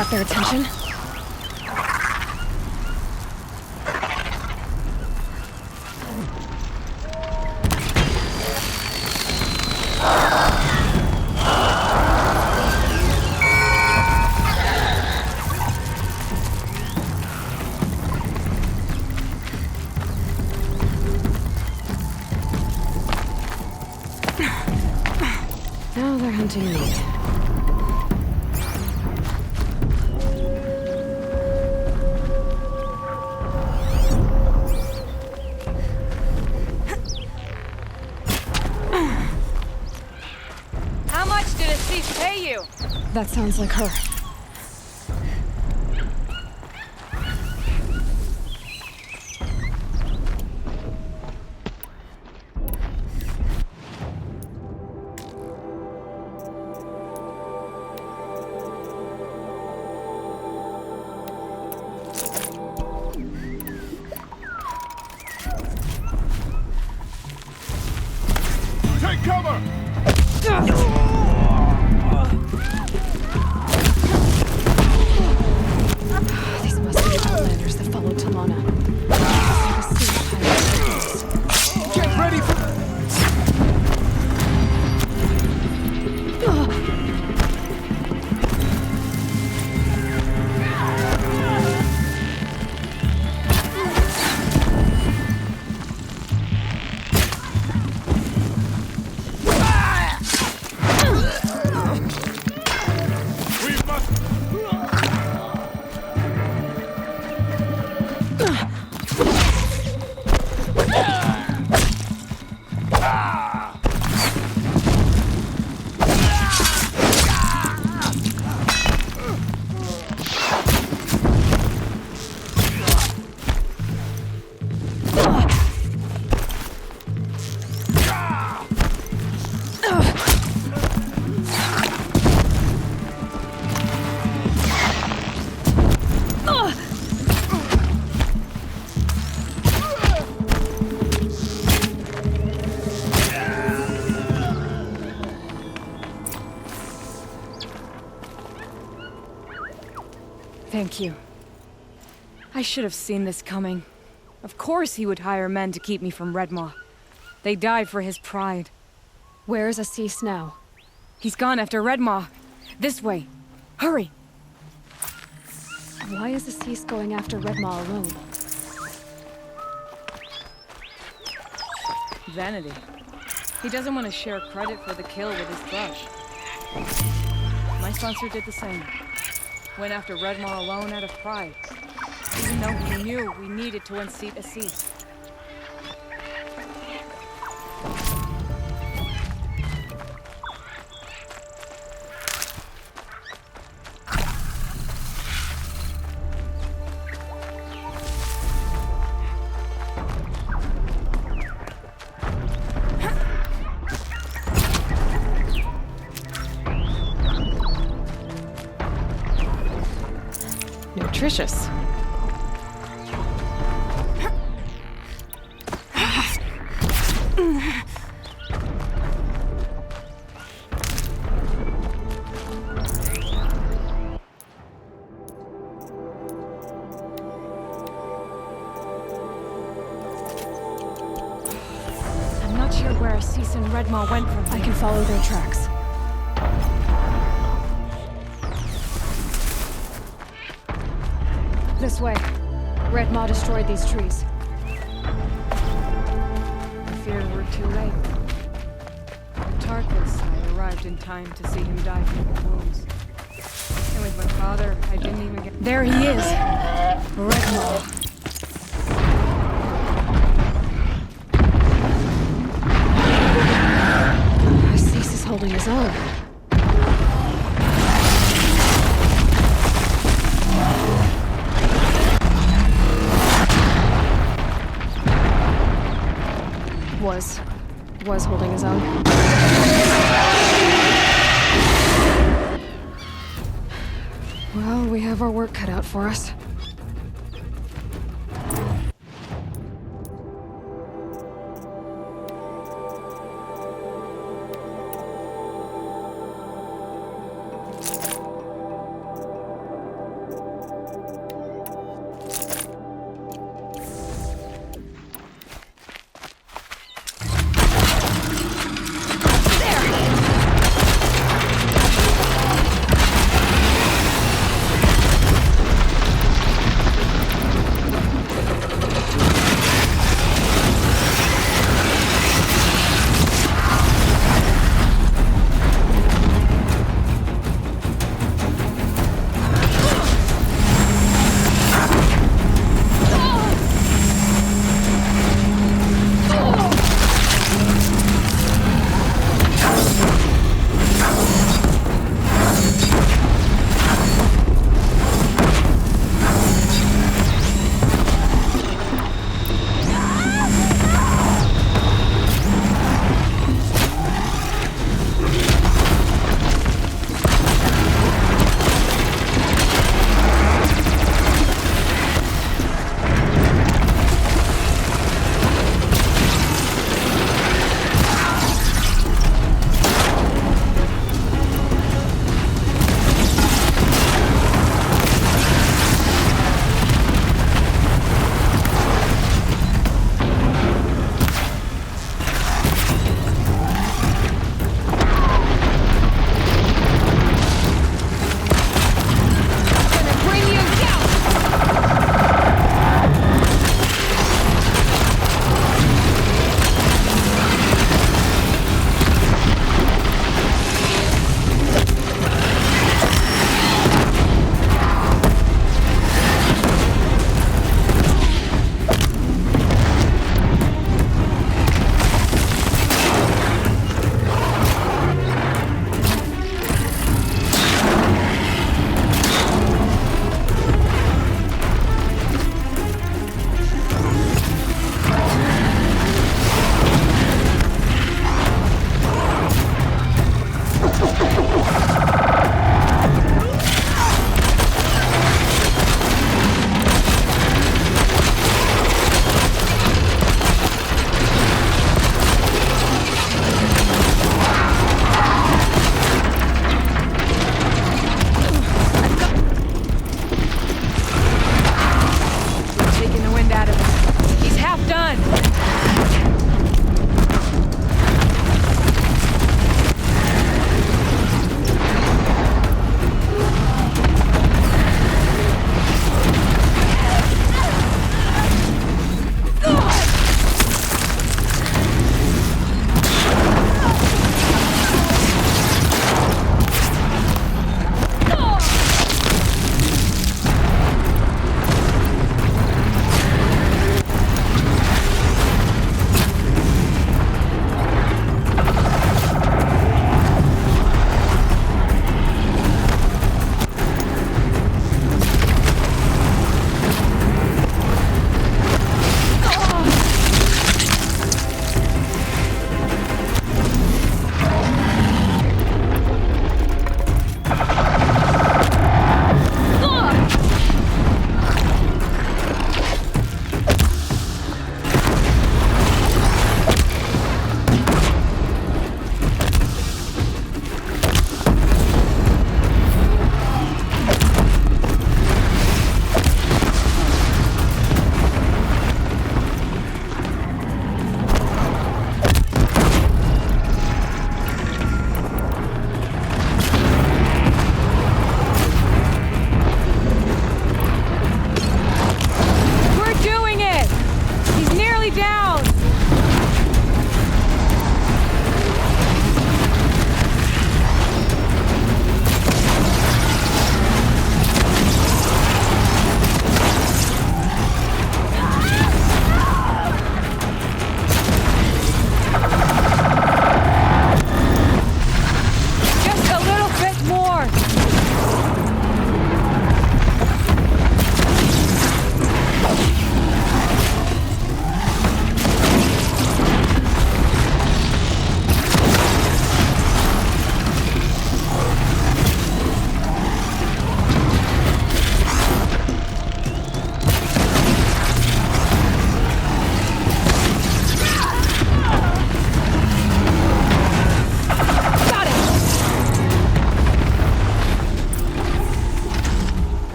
got their attention. Now they're hunting me. How much did a thief pay you? That sounds like her. Take cover! These must be the outlanders that followed Talana. Get ready for... We must... Thank you. I should have seen this coming. Of course he would hire men to keep me from Redmaw. They died for his pride. Where's Assis now? He's gone after Redmaw. This way. Hurry! Why is Assis going after Redmaw alone? Vanity. He doesn't want to share credit for the kill with his crush. My sponsor did the same. Went after Redmaw alone out of pride. Even though he knew we needed to unseat Assis. Nutritious. I'm not sure where Assis and Redmaw went from here. I can follow their tracks. This way. Redmaw destroyed these trees. I fear we're too late. Tarkus, I arrived in time to see him die from his wounds. And with my father, I didn't even get... There he is! Redmaw. Assis is holding his own. Was holding his own. Well, we have our work cut out for us.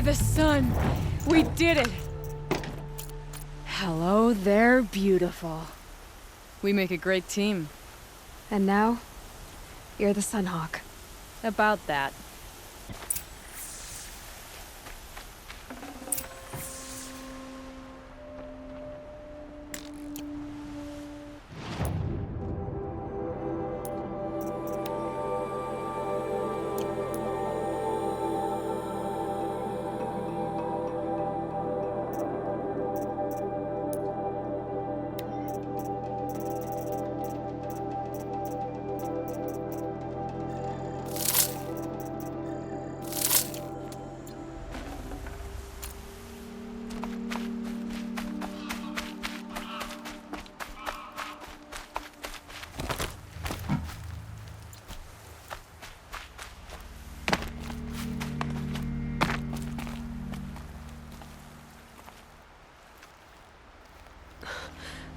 the sun! We did it! Hello there, beautiful. We make a great team. And now, you're the Sunhawk. About that.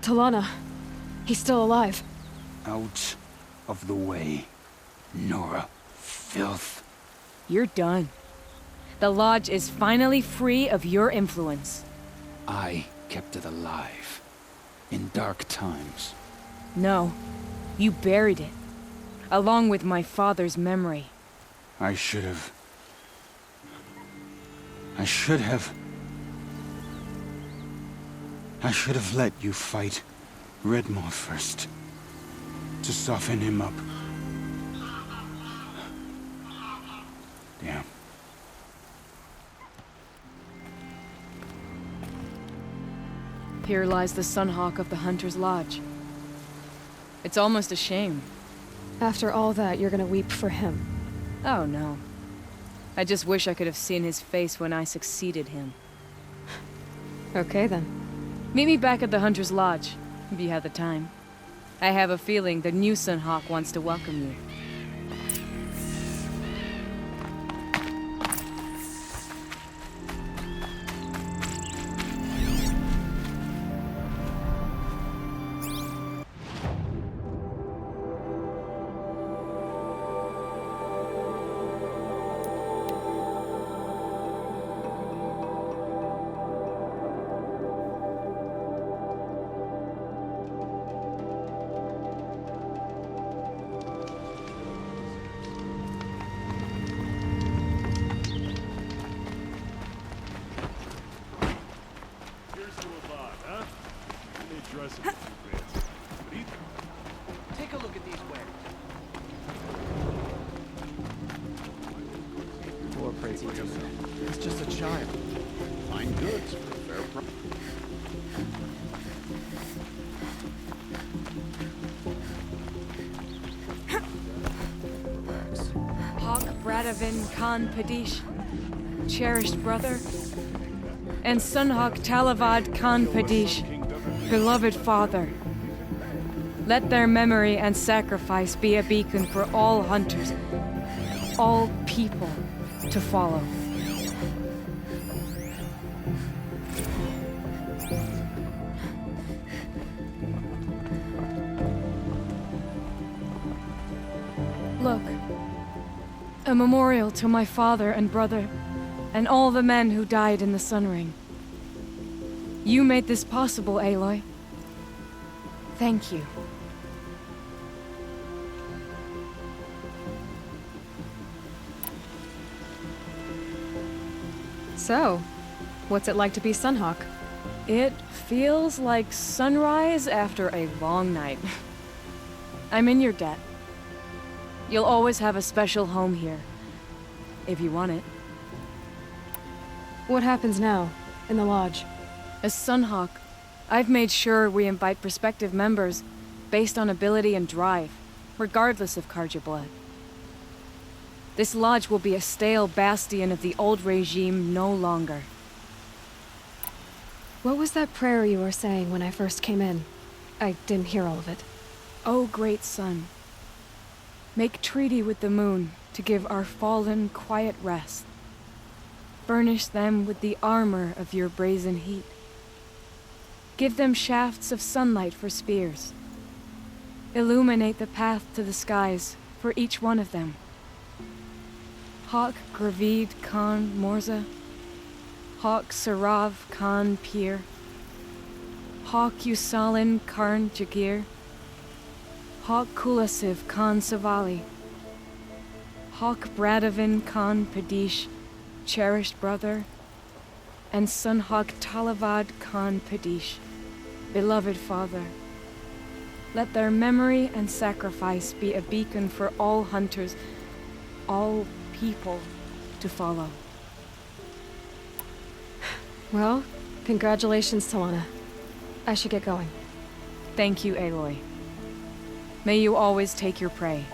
Talana. He's still alive. Out of the way, Nora. Filth. You're done. The Lodge is finally free of your influence. I kept it alive. In dark times. No. You buried it. Along with my father's memory. I should have... I should have let you fight Redmaw first. To soften him up. Damn. Here lies the Sunhawk of the Hunter's Lodge. It's almost a shame. After all that, you're gonna weep for him. Oh no. I just wish I could have seen his face when I succeeded him. Okay then. Meet me back at the Hunter's Lodge, if you have the time. I have a feeling the new Sunhawk wants to welcome you. Take a look at these wares. Poor pretty It's just a child. Fine goods for a fair price. Hawk Bradavin Khan Padish, cherished brother, and Sunhawk Talavad Khan Padish, beloved father. Let their memory and sacrifice be a beacon for all hunters, all people to follow. Look, a memorial to my father and brother, and all the men who died in the Sun Ring. You made this possible, Aloy. Thank you. So, what's it like to be Sunhawk? It feels like sunrise after a long night. I'm in your debt. You'll always have a special home here, if you want it. What happens now, in the Lodge? As Sunhawk, I've made sure we invite prospective members based on ability and drive, regardless of Karja blood. This lodge will be a stale bastion of the old regime no longer. What was that prayer you were saying when I first came in? I didn't hear all of it. O great sun, make treaty with the moon to give our fallen quiet rest. Furnish them with the armor of your brazen heat. Give them shafts of sunlight for spears. Illuminate the path to the skies for each one of them. Hawk Gravid Khan Morza, Hawk Sarav Khan Pir, Hawk Usalin Karn Jagir, Hawk Kulasiv Khan Savali, Hawk Bradavin Khan Padish, cherished brother, and son Hawk Talavad Khan Padish, beloved father. Let their memory and sacrifice be a beacon for all hunters, all people to follow. Well, congratulations, Talana. I should get going. Thank you, Aloy. May you always take your prey.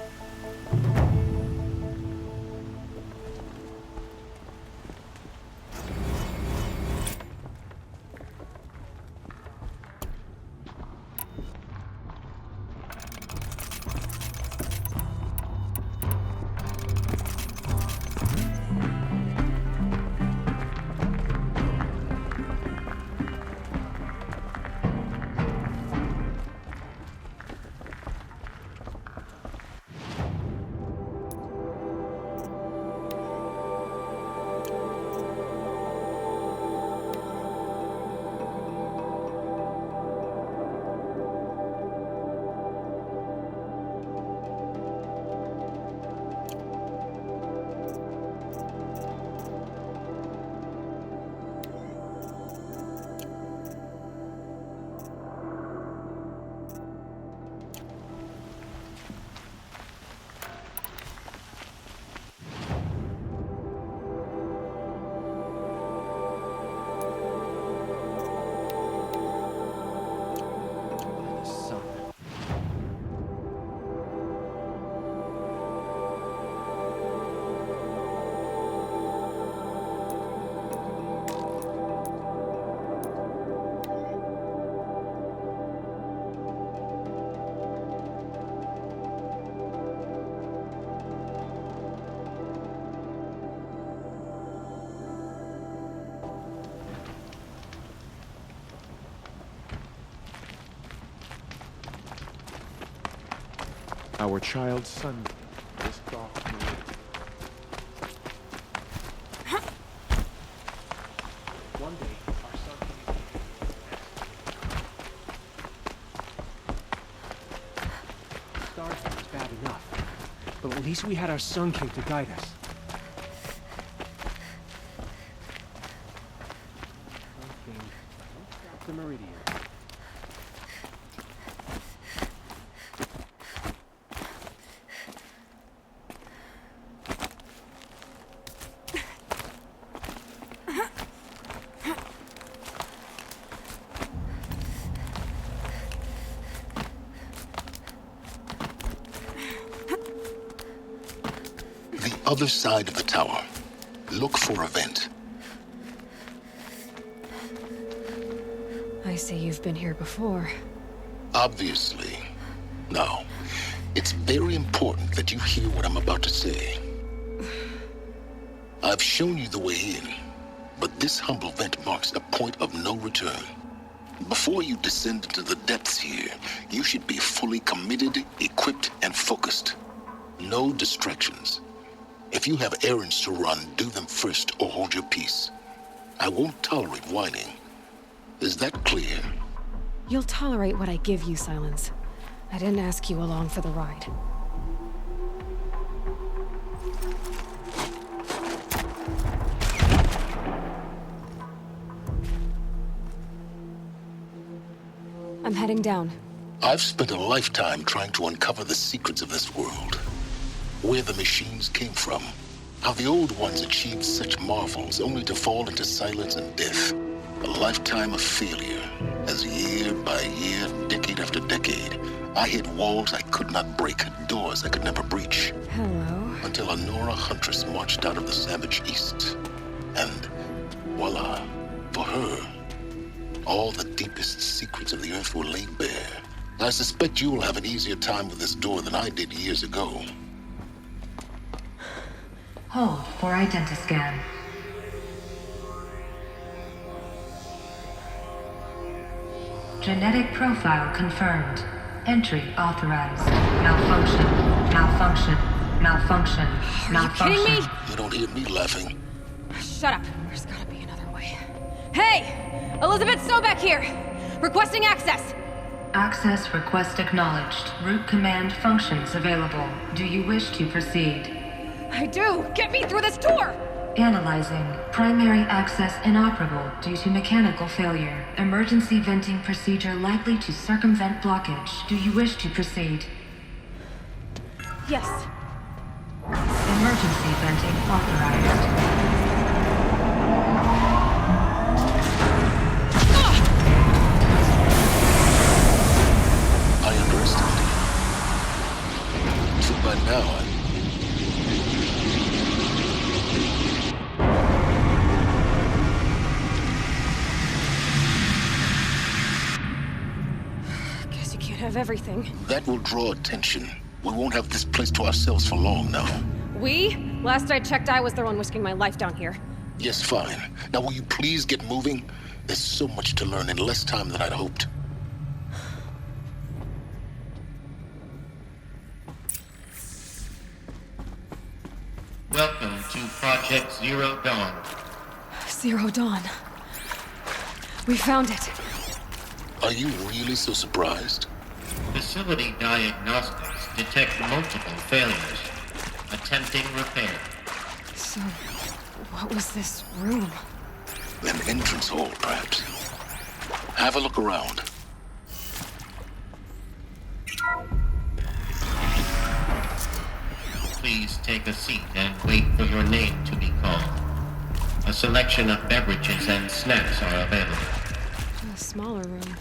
Our child's son is gone. One day, our son Starving was bad enough, but at least we had our Sun King to guide us. Sun King, don't stop the meridian. Other side of the tower. Look for a vent. I see you've been here before. Obviously. Now, it's very important that you hear what I'm about to say. I've shown you the way in, but this humble vent marks a point of no return. Before you descend into the depths here, you should be fully committed, equipped, and focused. No distractions. If you have errands to run, do them first or hold your peace. I won't tolerate whining. Is that clear? You'll tolerate what I give you, Silence. I didn't ask you along for the ride. I'm heading down. I've spent a lifetime trying to uncover the secrets of this world. Where the machines came from. How the old ones achieved such marvels only to fall into silence and death. A lifetime of failure, as year by year, decade after decade, I hit walls I could not break, doors I could never breach. Hello. Until a Nora huntress marched out of the savage east. And voila, for her, all the deepest secrets of the earth were laid bare. I suspect you will have an easier time with this door than I did years ago. Hold for identiscan. Genetic profile confirmed. Entry authorized. Malfunction. Malfunction. Malfunction. Are you Malfunction. kidding me? You don't hear me laughing. Shut up. There's gotta be another way. Hey! Elizabeth Sobek here! Requesting access! Access request acknowledged. Root command functions available. Do you wish to proceed? I do! Get me through this door! Analyzing. Primary access inoperable due to mechanical failure. Emergency venting procedure likely to circumvent blockage. Do you wish to proceed? Yes. Emergency venting authorized. I underestimated you. So by now, Guess you can't have everything. that will draw attention. We won't have this place to ourselves for long now. We? Last I checked, I was the one risking my life down here. Yes, fine. Now will you please get moving? There's so much to learn in less time than I'd hoped. Welcome to Project Zero Dawn. Zero Dawn. We found it. Are you really so surprised? Facility diagnostics detect multiple failures. Attempting repair. So, what was this room? An entrance hall, perhaps. Have a look around. Please take a seat and wait for your name to be called. A selection of beverages and snacks are available. A smaller room.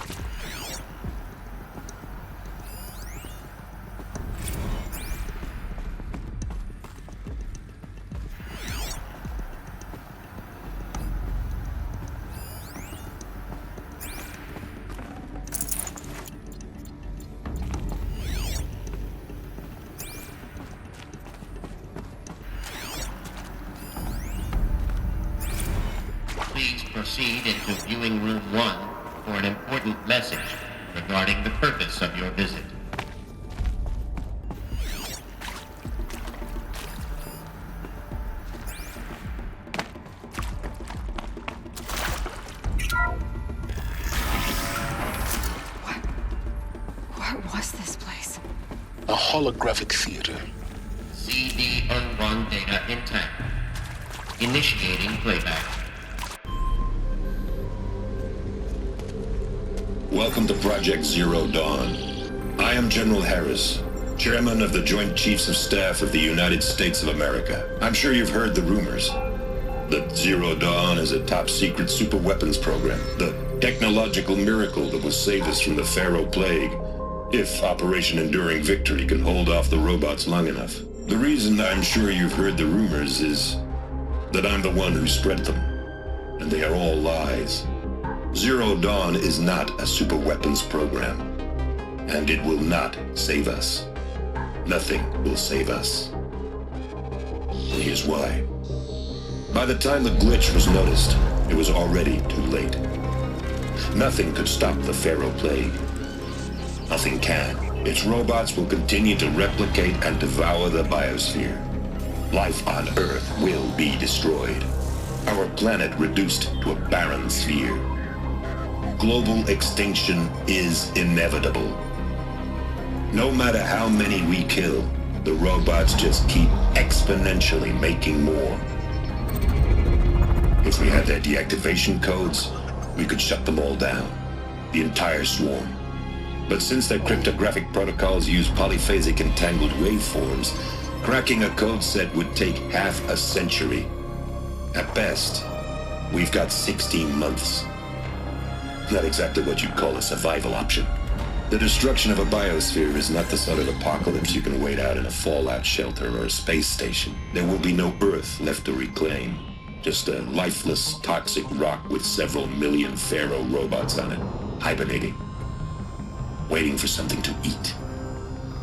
Please proceed into viewing room 1 for an important message regarding the purpose of your visit. What was this place? A holographic theater. CD01 data intact. Initiating playback. Welcome to Project Zero Dawn. I am General Harris, Chairman of the Joint Chiefs of Staff of the United States of America. I'm sure you've heard the rumors that Zero Dawn is a top-secret superweapons program, the technological miracle that will save us from the Pharaoh Plague, if Operation Enduring Victory can hold off the robots long enough. The reason I'm sure you've heard the rumors is that I'm the one who spread them, and they are all lies. Zero Dawn is not a superweapons program, and it will not save us. Nothing will save us. And here's why. By the time the glitch was noticed, it was already too late. Nothing could stop the Pharaoh Plague. Nothing can. Its robots will continue to replicate and devour the biosphere. Life on Earth will be destroyed. Our planet reduced to a barren sphere. Global extinction is inevitable. No matter how many we kill, the robots just keep exponentially making more. If we had their deactivation codes, we could shut them all down, the entire swarm. But since their cryptographic protocols use polyphasic entangled waveforms, cracking a code set would take half a century. At best, we've got 16 months. Not exactly what you'd call a survival option. The destruction of a biosphere is not the sort of apocalypse you can wait out in a fallout shelter or a space station. There will be no Earth left to reclaim. Just a lifeless, toxic rock with several million Pharaoh robots on it, hibernating, waiting for something to eat.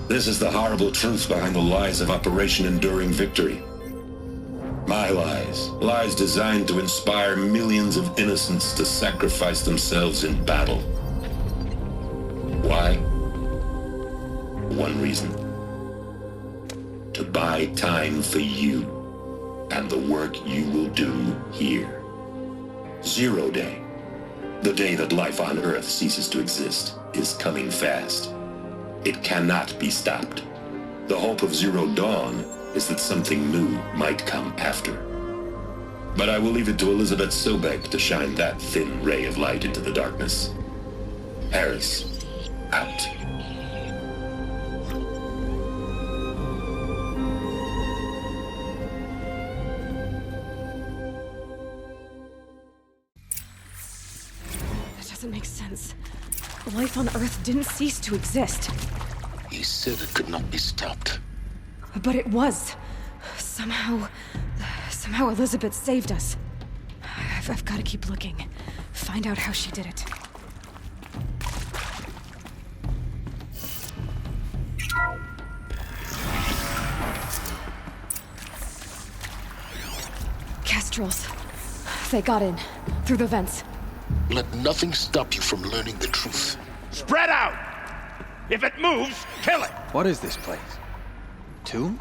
This is the horrible truth behind the lies of Operation Enduring Victory. My lies. Lies designed to inspire millions of innocents to sacrifice themselves in battle. Why? One reason. To buy time for you and the work you will do here. 0 Day. The day that life on Earth ceases to exist is coming fast. It cannot be stopped. The hope of Zero Dawn is that something new might come after. But I will leave it to Elizabeth Sobek to shine that thin ray of light into the darkness. Harris, out. That doesn't make sense. Life on Earth didn't cease to exist. He said it could not be stopped. But it was. Somehow Elizabeth saved us. I've got to keep looking. Find out how she did it. Kestrels. They got in. Through the vents. Let nothing stop you from learning the truth. Spread out! If it moves, kill it! What is this place? Tomb?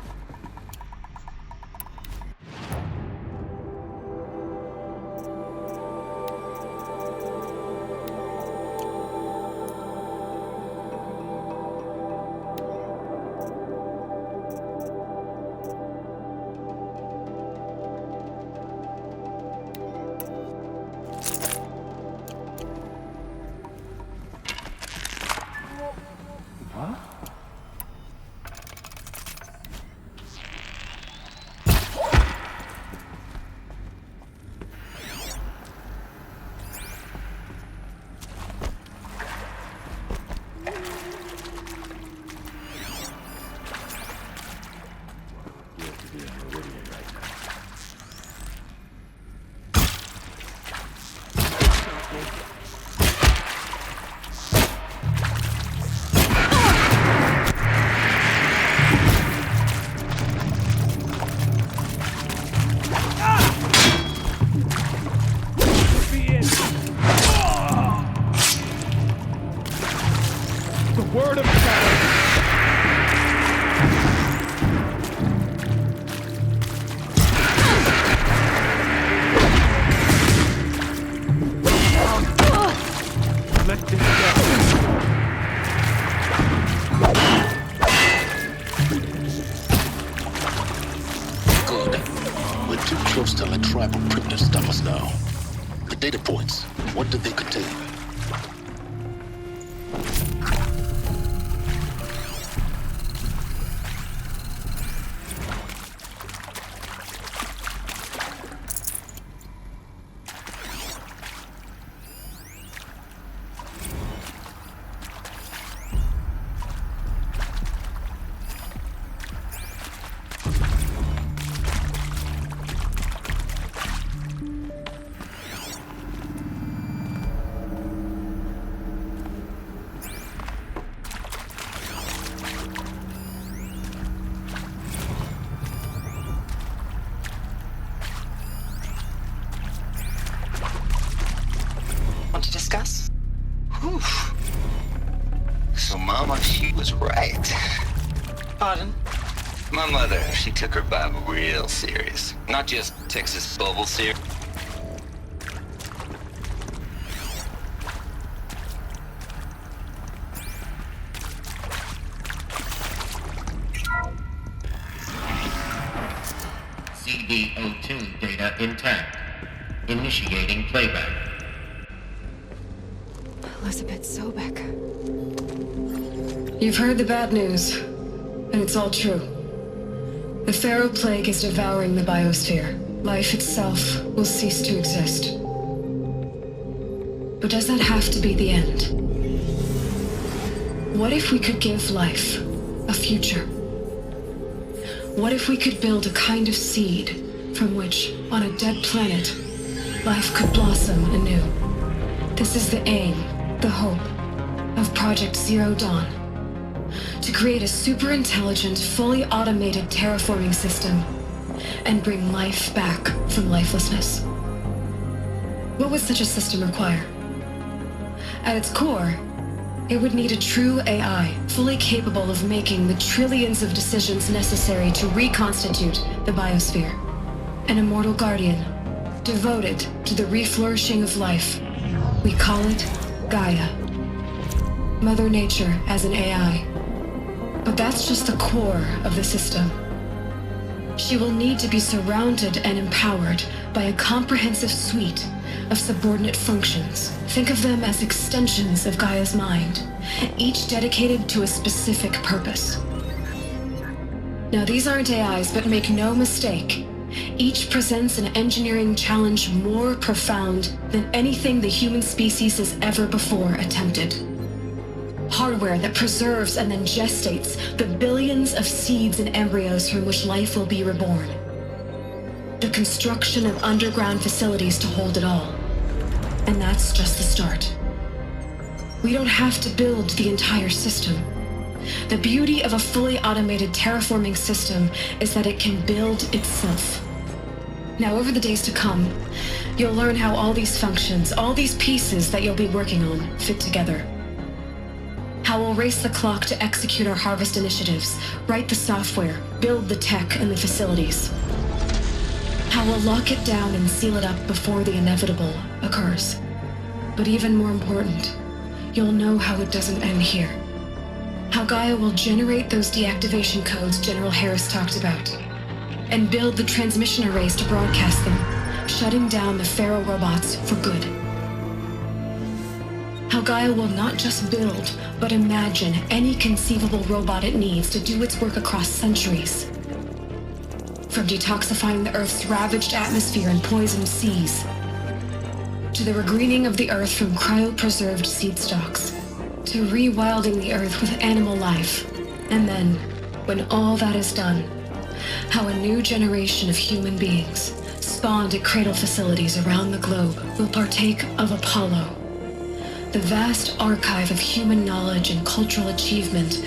Word of shadow! Let this go. Good. We're too close to let tribal prisoners stop us now. The data points, what do they contain? To discuss? Whew. So Mama, she was right. Pardon? My mother, she took her Bible real serious. Not just Texas bubble serious. CD02 data intact. Initiating playback. Elizabeth Sobek. You've heard the bad news, and it's all true. The Pharaoh Plague is devouring the biosphere. Life itself will cease to exist. But does that have to be the end? What if we could give life a future? What if we could build a kind of seed from which, on a dead planet, life could blossom anew? This is the aim, the hope, of Project Zero Dawn. To create a super-intelligent, fully automated terraforming system and bring life back from lifelessness. What would such a system require? At its core, it would need a true AI, fully capable of making the trillions of decisions necessary to reconstitute the biosphere. An immortal guardian, devoted to the reflourishing of life We call it Gaia. Mother Nature as an AI. But that's just the core of the system. She will need to be surrounded and empowered by a comprehensive suite of subordinate functions. Think of them as extensions of Gaia's mind, each dedicated to a specific purpose. Now, these aren't AIs, but make no mistake, each presents an engineering challenge more profound than anything the human species has ever before attempted. Hardware that preserves and then gestates the billions of seeds and embryos from which life will be reborn. The construction of underground facilities to hold it all. And that's just the start. We don't have to build the entire system. The beauty of a fully automated terraforming system is that it can build itself. Now, over the days to come, you'll learn how all these functions, all these pieces that you'll be working on, fit together. How we'll race the clock to execute our harvest initiatives, write the software, build the tech and the facilities. How we'll lock it down and seal it up before the inevitable occurs. But even more important, you'll know how it doesn't end here. How Gaia will generate those deactivation codes General Harris talked about, and build the transmission arrays to broadcast them, shutting down the Pharaoh robots for good. How Gaia will not just build, but imagine any conceivable robot it needs to do its work across centuries. From detoxifying the Earth's ravaged atmosphere and poisoned seas, to the regreening of the Earth from cryopreserved seed stalks, to rewilding the Earth with animal life. And then, when all that is done, how a new generation of human beings, spawned at cradle facilities around the globe, will partake of Apollo, the vast archive of human knowledge and cultural achievement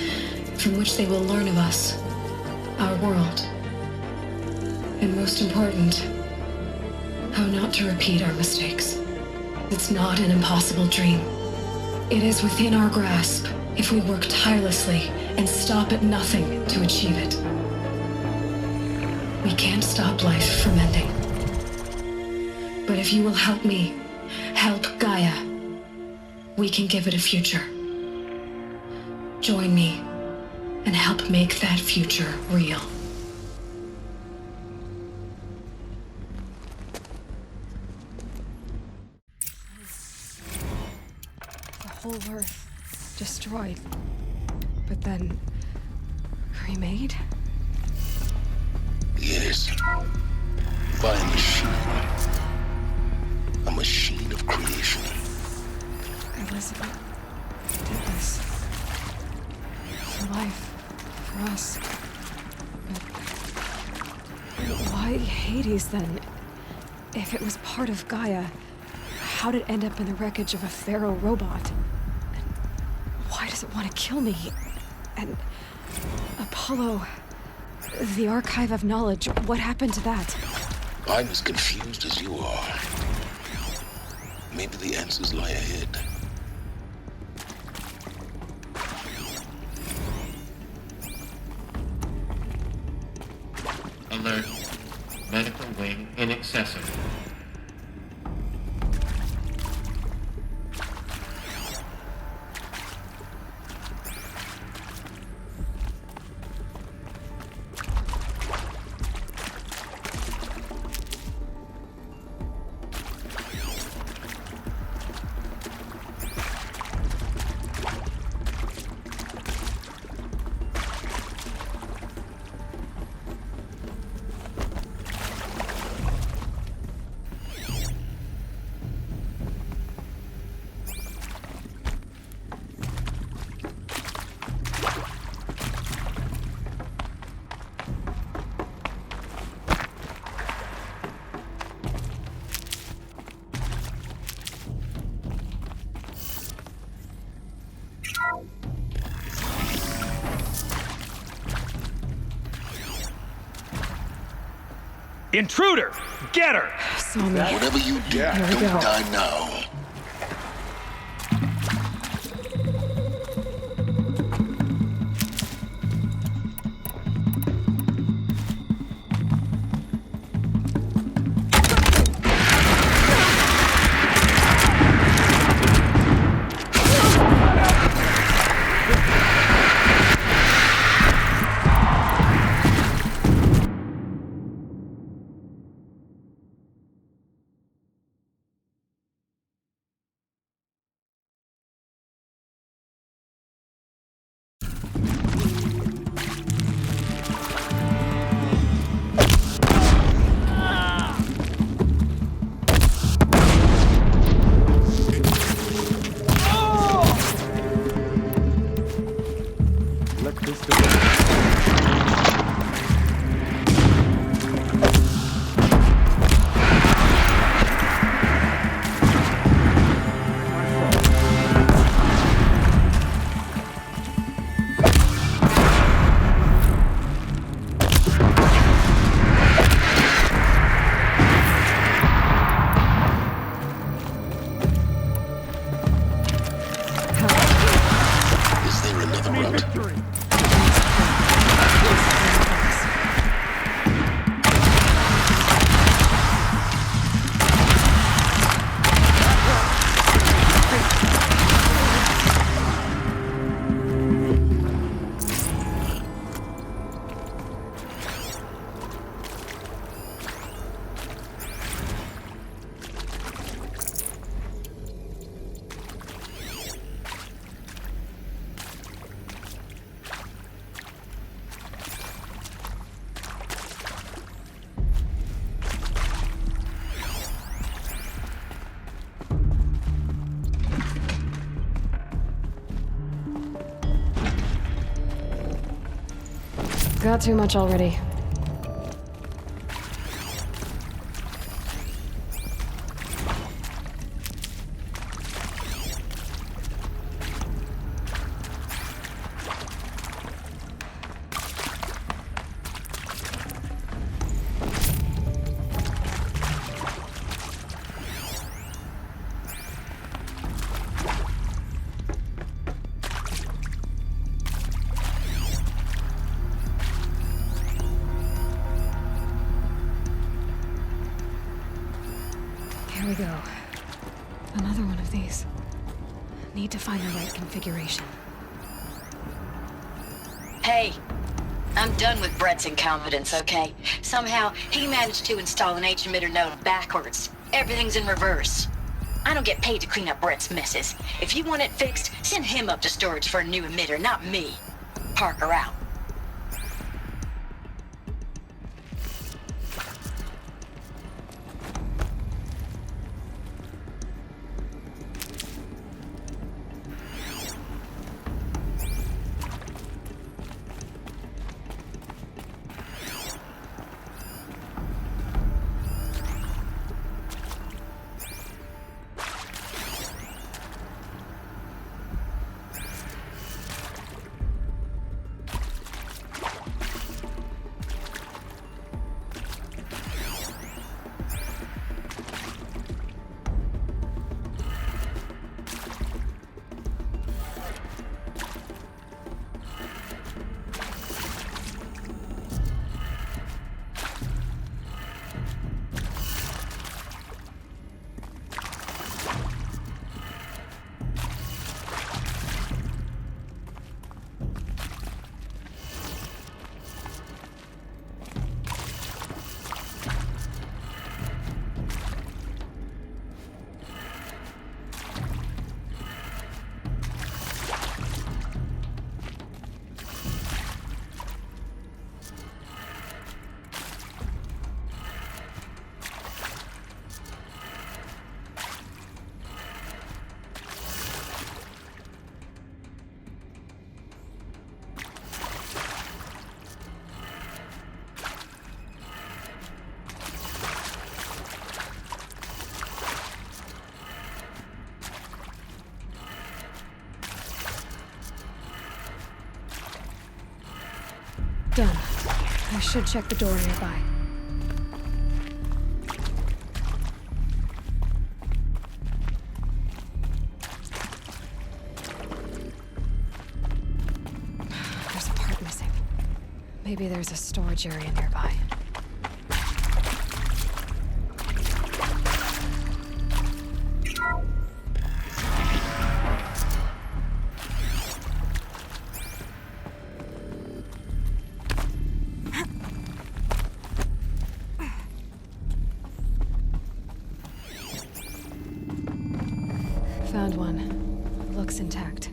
from which they will learn of us, our world. And most important, how not to repeat our mistakes. It's not an impossible dream. It is within our grasp if we work tirelessly and stop at nothing to achieve it. We can't stop life from ending. But if you will help me, help Gaia, we can give it a future. Join me and help make that future real. The whole Earth destroyed, but then remade? Yes. By a machine. A machine of creation. Elizabeth did this. For life. For us. But why Hades then? If it was part of Gaia, how did it end up in the wreckage of a Pharaoh robot? And why does it want to kill me? And Apollo, the archive of knowledge, what happened to that? I'm as confused as you are. Maybe the answers lie ahead. Alert. Medical wing inaccessible. Intruder! Get her! Saw me. Whatever you do, Here we don't go. die now. out. Got too much already. Here we go. Another one of these. Need to find the right configuration. Hey, I'm done with Brett's incompetence, okay? Somehow, he managed to install an H-emitter node backwards. Everything's in reverse. I don't get paid to clean up Brett's messes. If you want it fixed, send him up to storage for a new emitter, not me. Parker out. Done. I should check the door nearby. There's a part missing. Maybe there's a storage area nearby. Found one. Looks intact.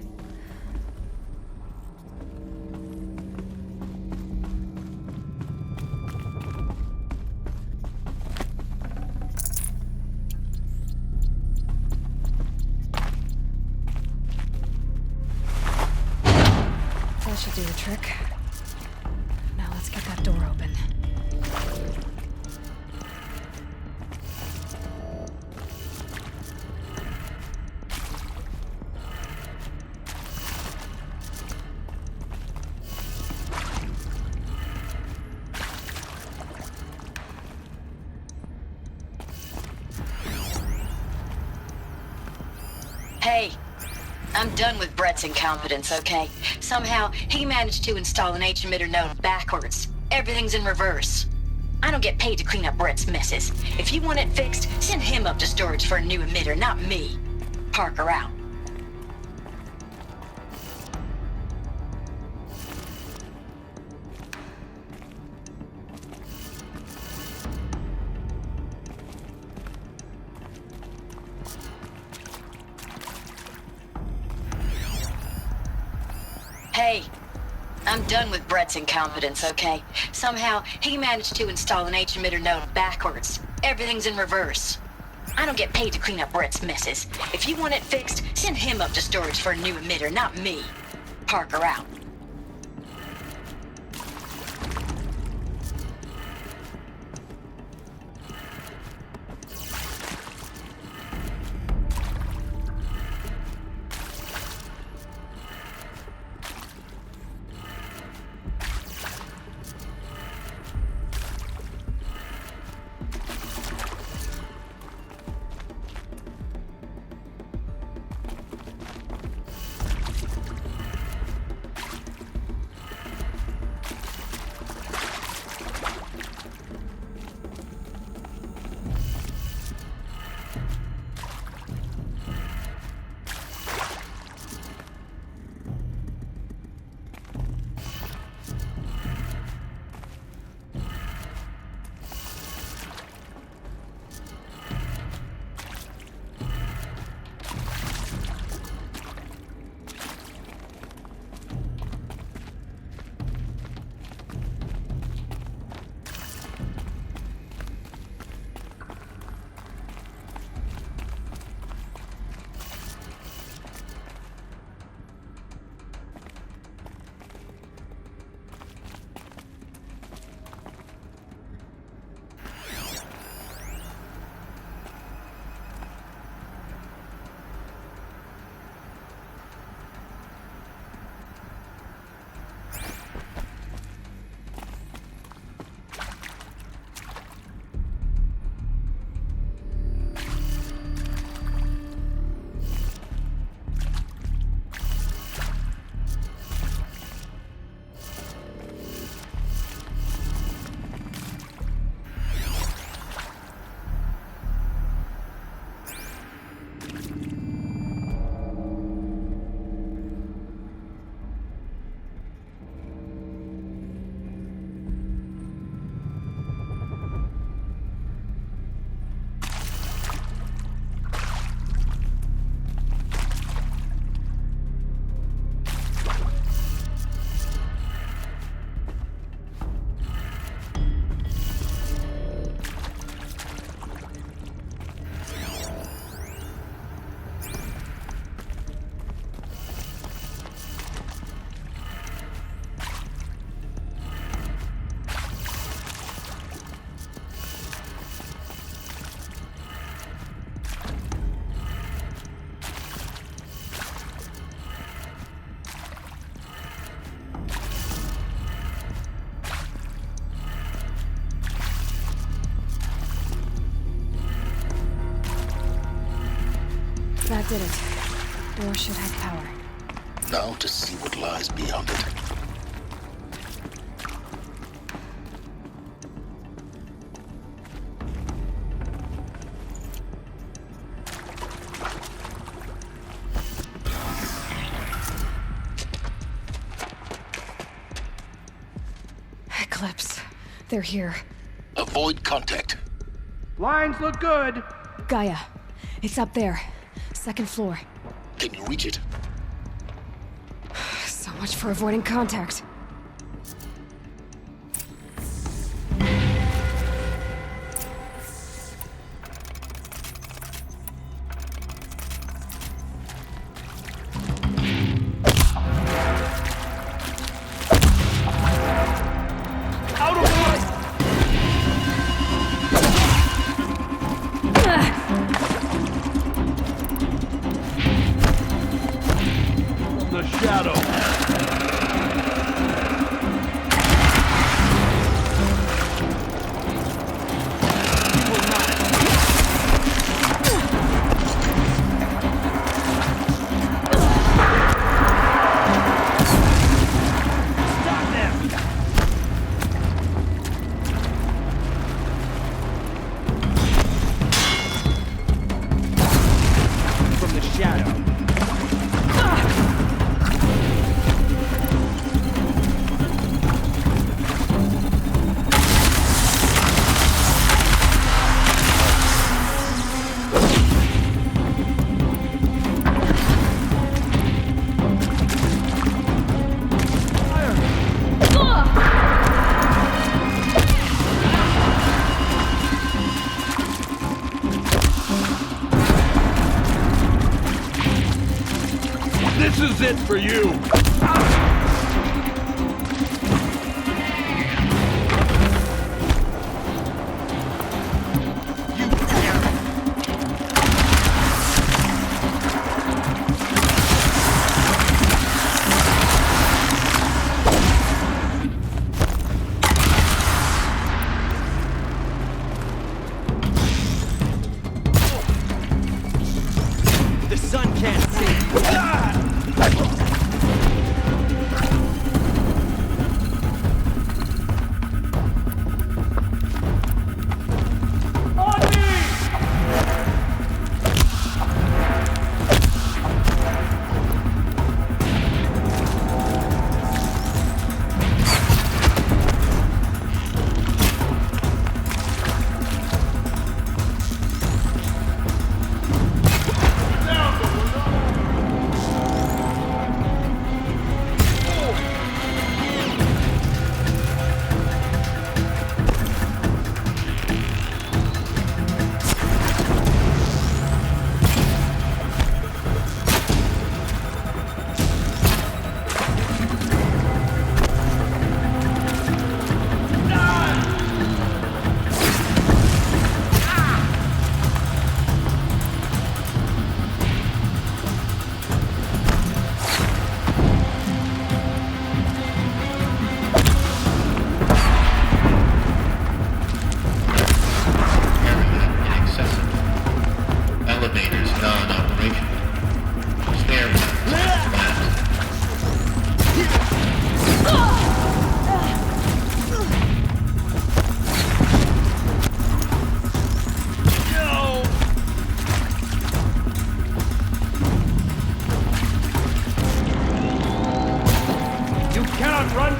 That should do the trick. Now let's get that door open. Hey, I'm done with Brett's incompetence, okay? Somehow, he managed to install an H-emitter node backwards. Everything's in reverse. I don't get paid to clean up Brett's messes. If you want it fixed, send him up to storage for a new emitter, not me. Parker out. Hey, I'm done with Brett's incompetence, okay? Somehow, he managed to install an H-emitter node backwards. Everything's in reverse. I don't get paid to clean up Brett's messes. If you want it fixed, send him up to storage for a new emitter, not me. Parker out. That did it. Door should have power. Now to see what lies beyond it. Eclipse. They're here. Avoid contact. Lines look good. Gaia. It's up there. Second floor. Can you reach it? So much for avoiding contact. is it for you! The sun can't see.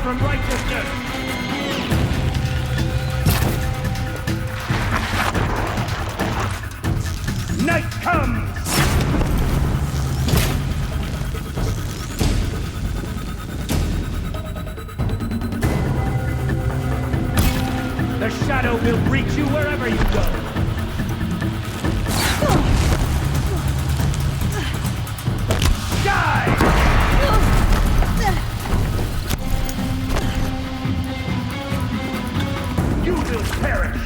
From righteousness! Night comes! The shadow will reach you wherever you go! Die! You will perish!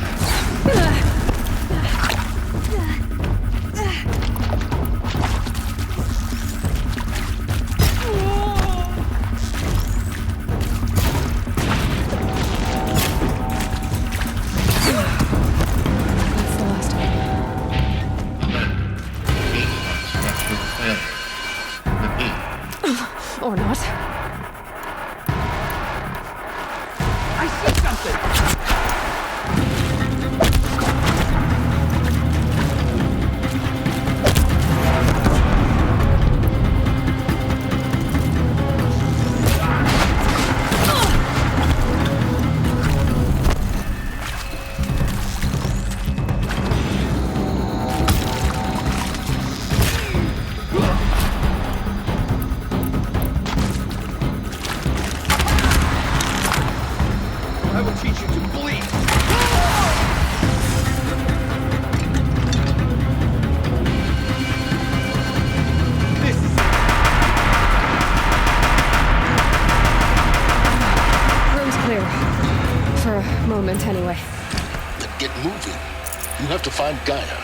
That's the last one. Or not. I see something! I will teach you to bleed! This is... Room's clear. For a moment, anyway. Then get moving. You have to find Gaia.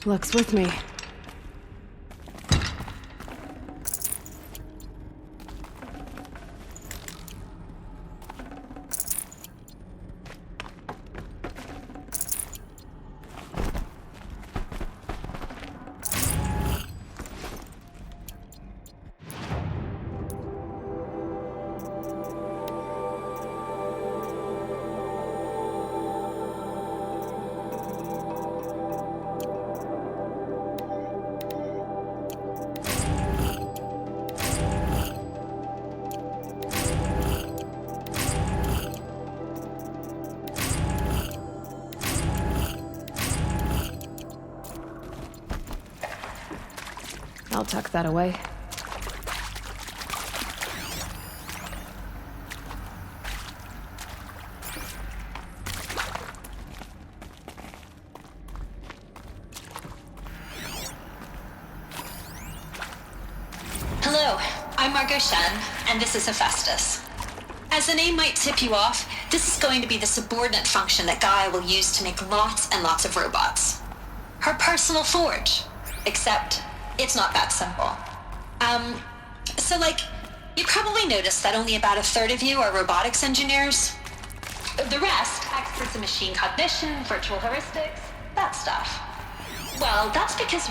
Luck's with me. I'll tuck that away. Hello, I'm Margot Shen, and this is Hephaestus. As the name might tip you off, this is going to be the subordinate function that Gaia will use to make lots and lots of robots. Her personal forge. Except, it's not that simple. You probably noticed that only about a third of you are robotics engineers. The rest, experts in machine cognition, virtual heuristics, that stuff. Well, that's because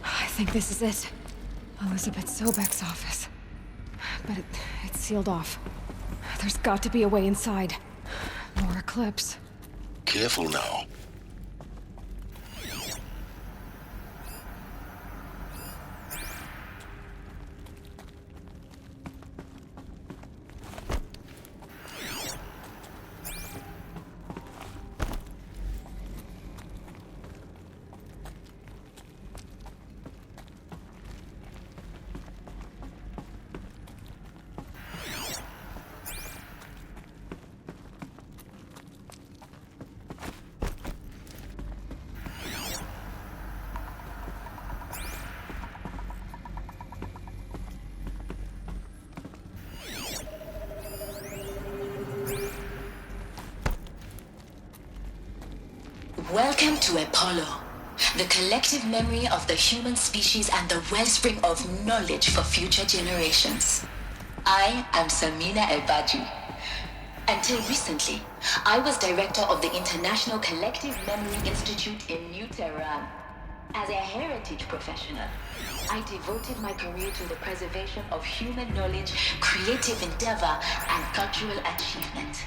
I think this is it. Elizabeth Sobek's office. But it's sealed off. There's got to be a way inside. More Eclipse. Careful now. Welcome to Apollo, the collective memory of the human species and the wellspring of knowledge for future generations. I am Samina Elbaji. Until recently, I was director of the International Collective Memory Institute in New Tehran. As a heritage professional, I devoted my career to the preservation of human knowledge, creative endeavor, and cultural achievement.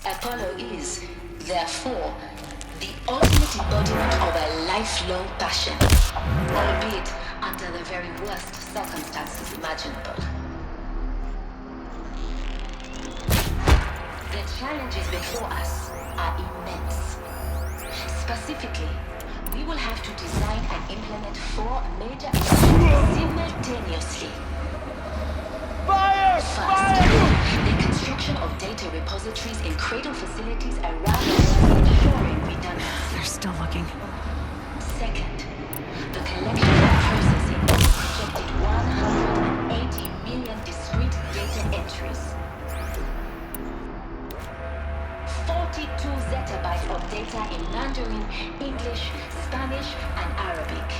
Apollo is, therefore, the ultimate embodiment of a lifelong passion, albeit under the very worst circumstances imaginable. The challenges before us are immense. Specifically, we will have to design and implement 4 major initiatives simultaneously. First, the construction of data repositories in cradle facilities around the world, ensuring redundancy. They're still looking. Second, the collection and processing of the projected 180 million discrete data entries. 42 zettabytes of data in Mandarin, English, Spanish, and Arabic.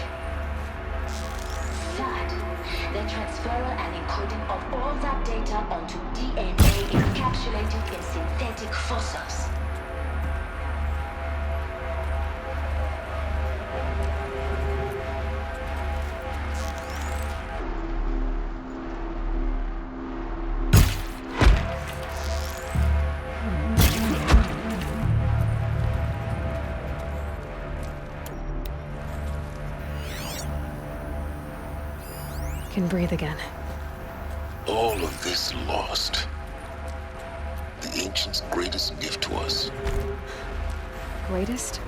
Third, the transferal and encoding of all that data onto DNA encapsulated in synthetic fossils. Can breathe again. All of this lost. The Ancients' greatest gift to us. Greatest?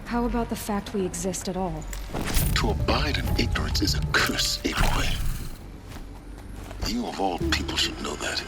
How about the fact we exist at all? To abide in ignorance is a curse, Aloy. You of all people should know that.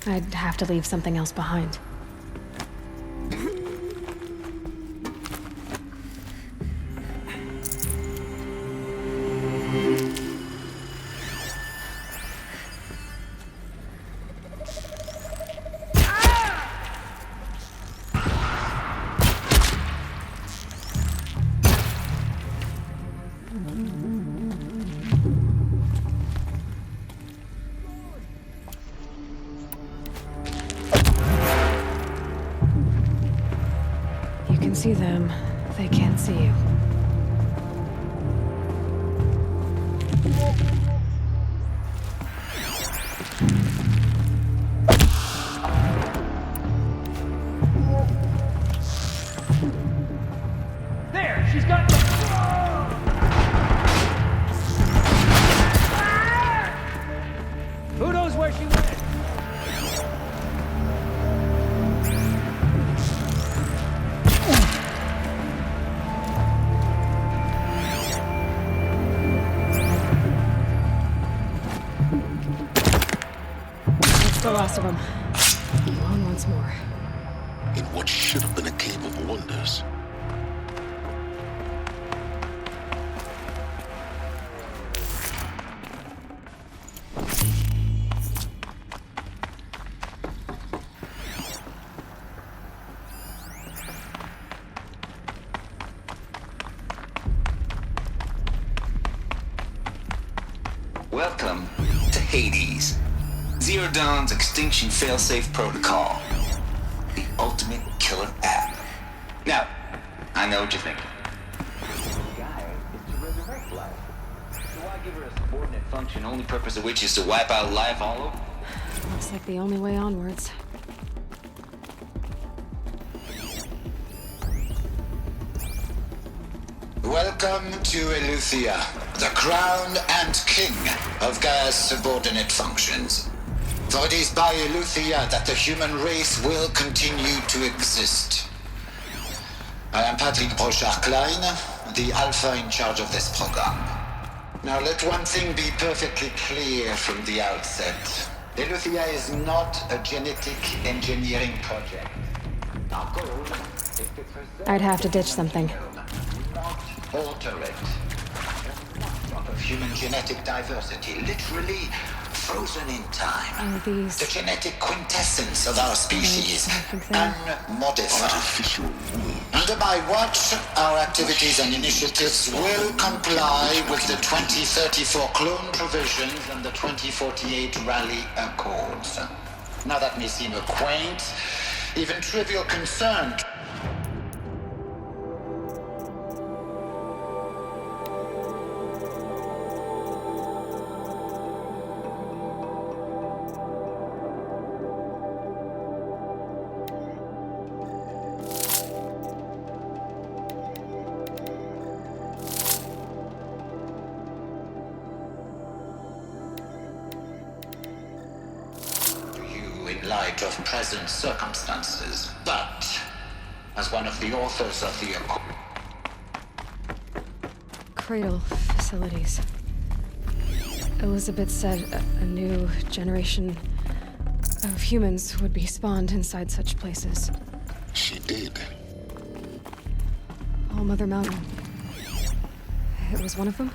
I'd have to leave something else behind. You can see them, they can't see you. There! She's got... Who knows where she went? That's the last of them. On once more. In what should have been a cave of wonders. Welcome to Hades. Zero Dawn's extinction failsafe protocol. The ultimate killer app. Now, I know what you're thinking. The guy is to resurrect life. So why give her a subordinate function, only purpose of which is to wipe out life all over? Looks like the only way onwards. Welcome to Eleuthia, the crown and king of Gaia's subordinate functions. For it is by Eleuthia that the human race will continue to exist. I am Patrick Brochard-Klein, the Alpha in charge of this program. Now let one thing be perfectly clear from the outset. Eleuthia is not a genetic engineering project. Our goal is to preserve... I'd have to ditch something. Not alter it. Of human genetic diversity, literally frozen in time. Are these... The genetic quintessence of our species, unmodified. Artificial wounds. Under my watch, our activities and initiatives will comply with the 2034 clone provisions and the 2048 Rally Accords. Now that may seem a quaint, even trivial concern. Light of present circumstances, but as one of the authors of the Accord. Cradle facilities. Elizabeth said a new generation of humans would be spawned inside such places. She did. All Mother Mountain. It was one of them?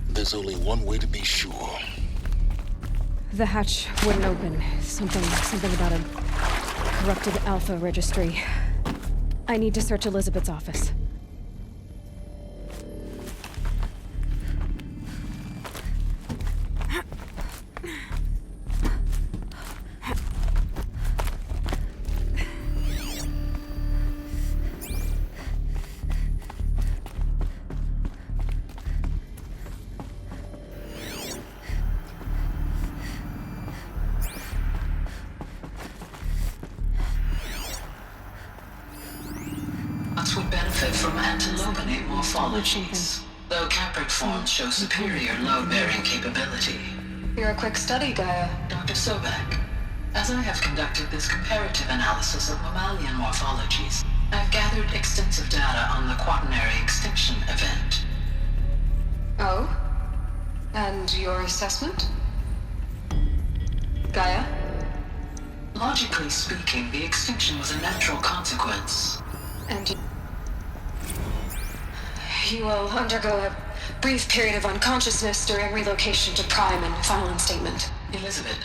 There's only one way to be sure. The hatch wouldn't open. Something about a corrupted Alpha registry. I need to search Elizabeth's office. Would benefit from antilopinate morphologies, though Caprid forms show superior load-bearing capability. You're a quick study, Gaia. Dr. Sobek. As I have conducted this comparative analysis of mammalian morphologies, I've gathered extensive data on the quaternary extinction event. Oh? And your assessment? Gaia? Logically speaking, the extinction was a natural consequence. And you will undergo a brief period of unconsciousness during relocation to Prime and final instatement. Elizabeth,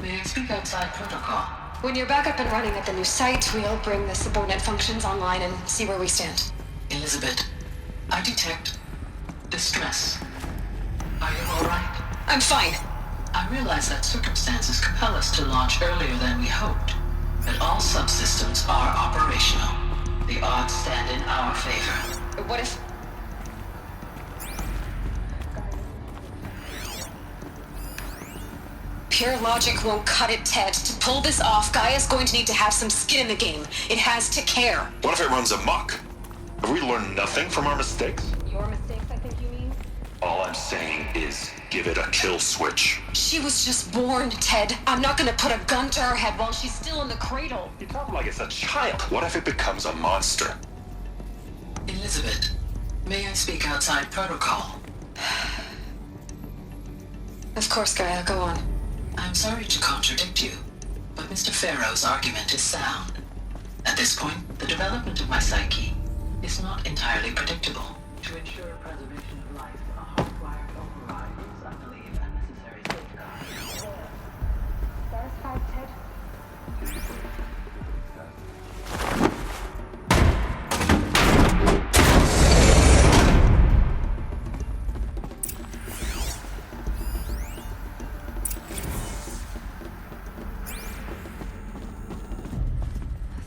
may I speak outside protocol? When you're back up and running at the new site, we'll bring the subordinate functions online and see where we stand. Elizabeth, I detect distress. Are you all right? I'm fine. I realize that circumstances compel us to launch earlier than we hoped, but all subsystems are operational. The odds stand in our favor. What if... Pure logic won't cut it, Ted. To pull this off, Gaia's going to need to have some skin in the game. It has to care. What if it runs amok? Have we learned nothing from our mistakes? Your mistakes, I think you mean? All I'm saying is, give it a kill switch. She was just born, Ted. I'm not gonna put a gun to her head while she's still in the cradle. You talk like it's a child. What if it becomes a monster? Elizabeth, may I speak outside protocol? Of course, Gaia, go on. I'm sorry to contradict you, but Mr. Farrow's argument is sound. At this point, the development of my psyche is not entirely predictable. To ensure preservation of life, a hardwired override is, I believe, a necessary safeguard. Satisfied, Ted?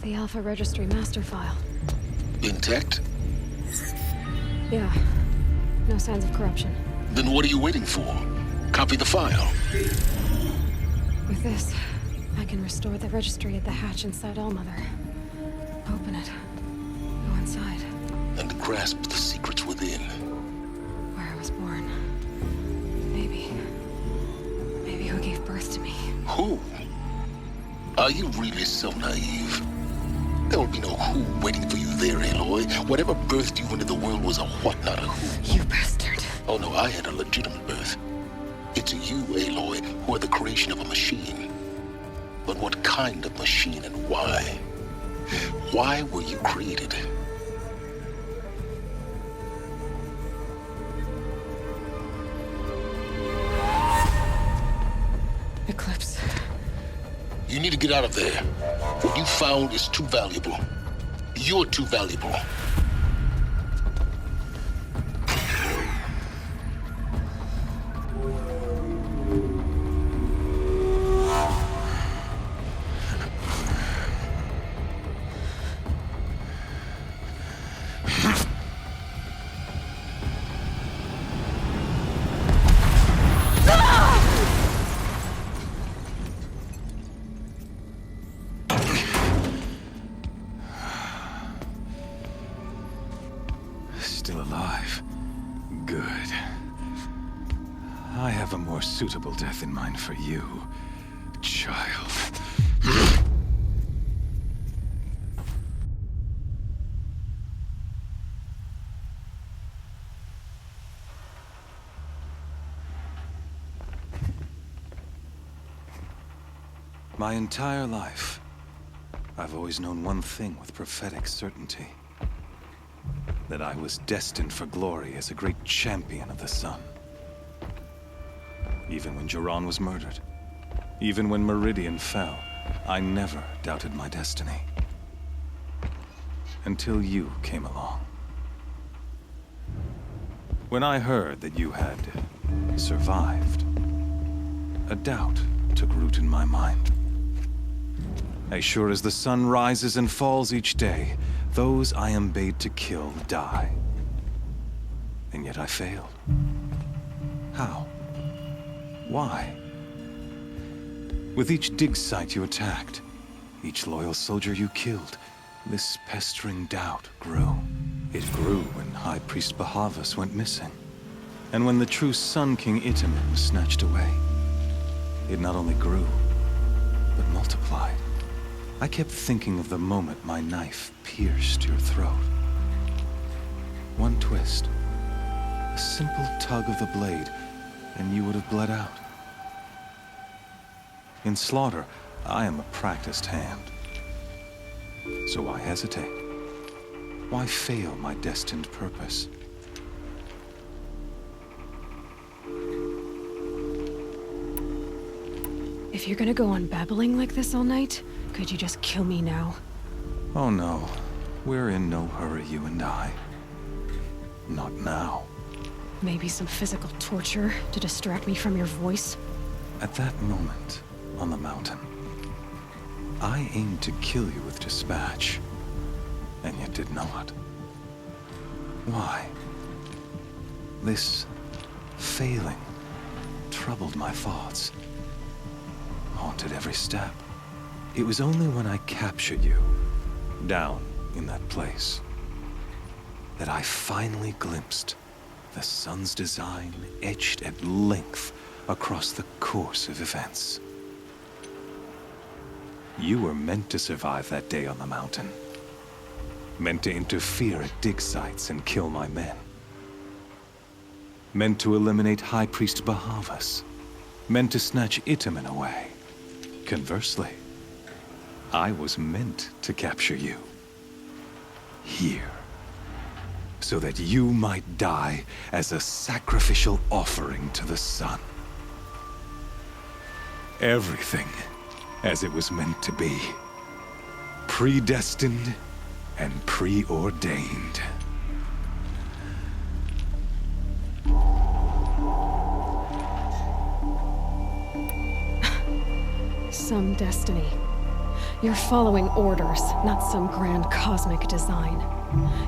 The Alpha Registry master file. Intact? Yeah. No signs of corruption. Then what are you waiting for? Copy the file. With this, I can restore the registry at the hatch inside Allmother. Open it. Go inside. And grasp the secrets within. Where I was born. Maybe who gave birth to me. Who? Are you really so naive? There will be no who waiting for you there, Aloy. Whatever birthed you into the world was a what, not a who. You bastard. Oh no, I had a legitimate birth. It's you, Aloy, who are the creation of a machine. But what kind of machine and why? Why were you created? Eclipse. You need to get out of there. What you found is too valuable. You're too valuable. Still alive. Good. I have a more suitable death in mind for you, child. My entire life, I've always known one thing with prophetic certainty. That I was destined for glory as a great champion of the sun. Even when Jiran was murdered, even when Meridian fell, I never doubted my destiny. Until you came along. When I heard that you had survived, a doubt took root in my mind. As sure as the sun rises and falls each day, those I am bade to kill die. And yet I failed. How? Why? With each dig site you attacked, each loyal soldier you killed, this pestering doubt grew. It grew when High Priest Bahavas went missing. And when the true Sun King Itamen was snatched away. It not only grew, but multiplied. I kept thinking of the moment my knife pierced your throat. One twist, a simple tug of the blade, and you would have bled out. In slaughter, I am a practiced hand. So why hesitate? Why fail my destined purpose? If you're gonna go on babbling like this all night, could you just kill me now? Oh no, we're in no hurry, you and I. Not now. Maybe some physical torture to distract me from your voice? At that moment, on the mountain, I aimed to kill you with dispatch, and yet did not. Why? This failing troubled my thoughts, haunted every step. It was only when I captured you, down in that place, that I finally glimpsed the sun's design etched at length across the course of events. You were meant to survive that day on the mountain. Meant to interfere at dig sites and kill my men. Meant to eliminate High Priest Bahavas. Meant to snatch Itamen away. Conversely, I was meant to capture you. Here. So that you might die as a sacrificial offering to the sun. Everything as it was meant to be. Predestined and preordained. Some destiny. You're following orders, not some grand cosmic design.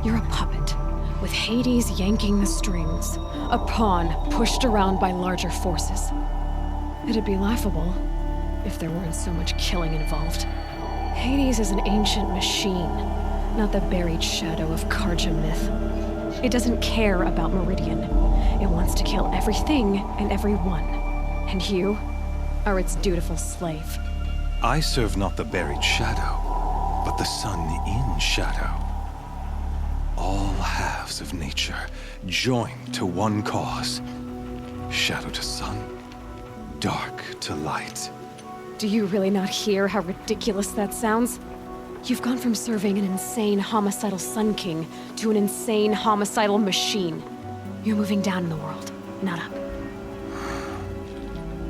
You're a puppet, with Hades yanking the strings. A pawn pushed around by larger forces. It'd be laughable if there weren't so much killing involved. Hades is an ancient machine, not the buried shadow of Karja myth. It doesn't care about Meridian. It wants to kill everything and everyone. And you are its dutiful slave. I serve not the buried shadow, but the sun in shadow. All halves of nature joined to one cause. Shadow to sun, dark to light. Do you really not hear how ridiculous that sounds? You've gone from serving an insane homicidal Sun King to an insane homicidal machine. You're moving down in the world, not up.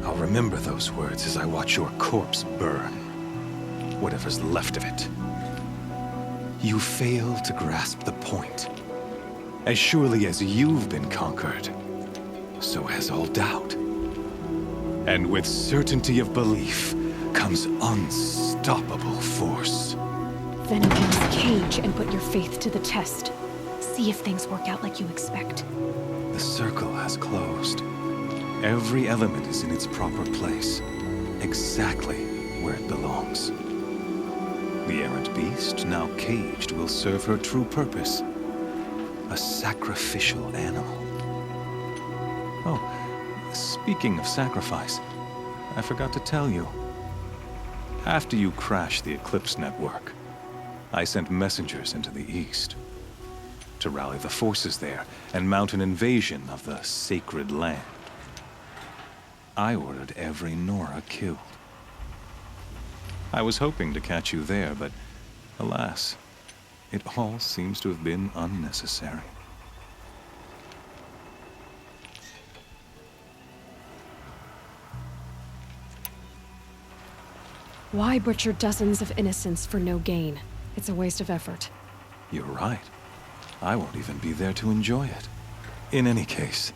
I'll remember those words as I watch your corpse burn. Whatever's left of it. You fail to grasp the point. As surely as you've been conquered, so has all doubt. And with certainty of belief comes unstoppable force. Then open this cage and put your faith to the test. See if things work out like you expect. The circle has closed. Every element is in its proper place, exactly where it belongs. The errant beast, now caged, will serve her true purpose. A sacrificial animal. Oh, speaking of sacrifice, I forgot to tell you. After you crashed the Eclipse network, I sent messengers into the east to rally the forces there and mount an invasion of the sacred land. I ordered every Nora killed. I was hoping to catch you there, but alas, it all seems to have been unnecessary. Why butcher dozens of innocents for no gain? It's a waste of effort. You're right. I won't even be there to enjoy it. In any case,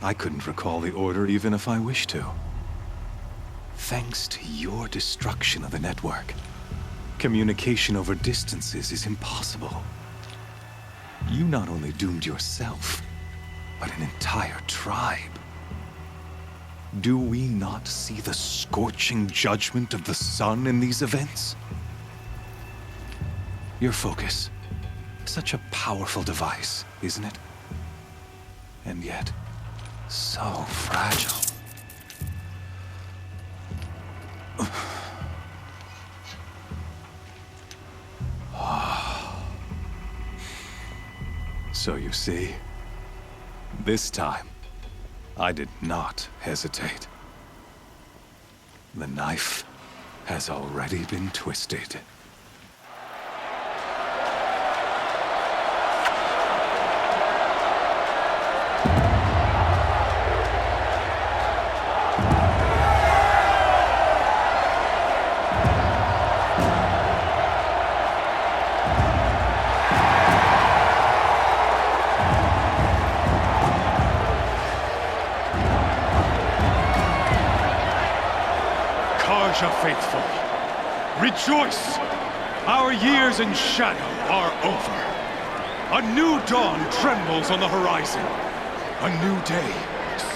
I couldn't recall the order even if I wished to. Thanks to your destruction of the network, communication over distances is impossible. You not only doomed yourself, but an entire tribe. Do we not see the scorching judgment of the sun in these events? Your focus, such a powerful device, isn't it? And yet, so fragile. So you see, this time, I did not hesitate. The knife has already been twisted. Karja faithful, rejoice! Our years in shadow are over. A new dawn trembles on the horizon. A new day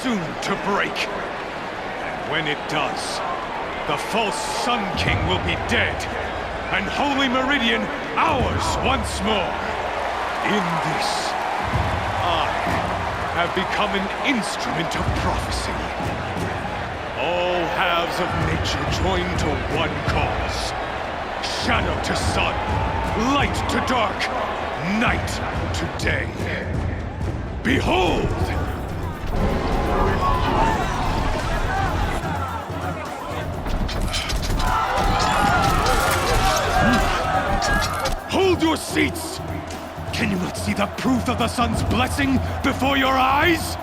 soon to break. And when it does, the false Sun King will be dead, and Holy Meridian ours once more. In this, I have become an instrument of prophecy. All halves of nature join to one cause. Shadow to sun, light to dark, night to day. Behold! Hold your seats! Can you not see the proof of the sun's blessing before your eyes?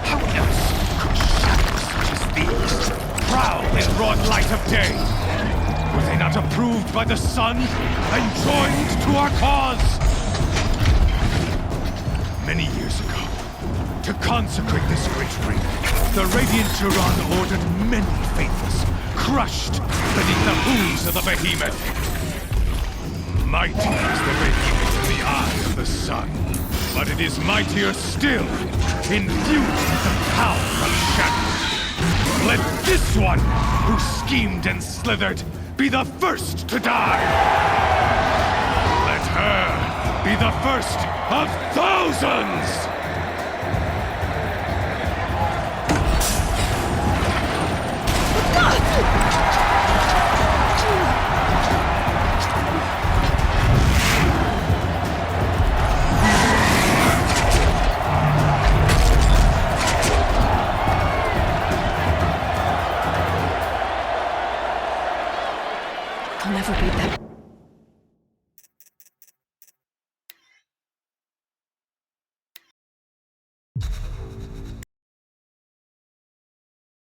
How else could shadows such as these prowl in broad light of day? Were they not approved by the sun and joined to our cause? Many years ago, to consecrate this great ring, the Radiant Turan ordered many faithless, crushed beneath the hooves of the behemoth. Mighty is the behemoth in the eye of the sun, but it is mightier still, infused with the power of shadow. Let this one, who schemed and slithered, be the first to die! Let her be the first of thousands!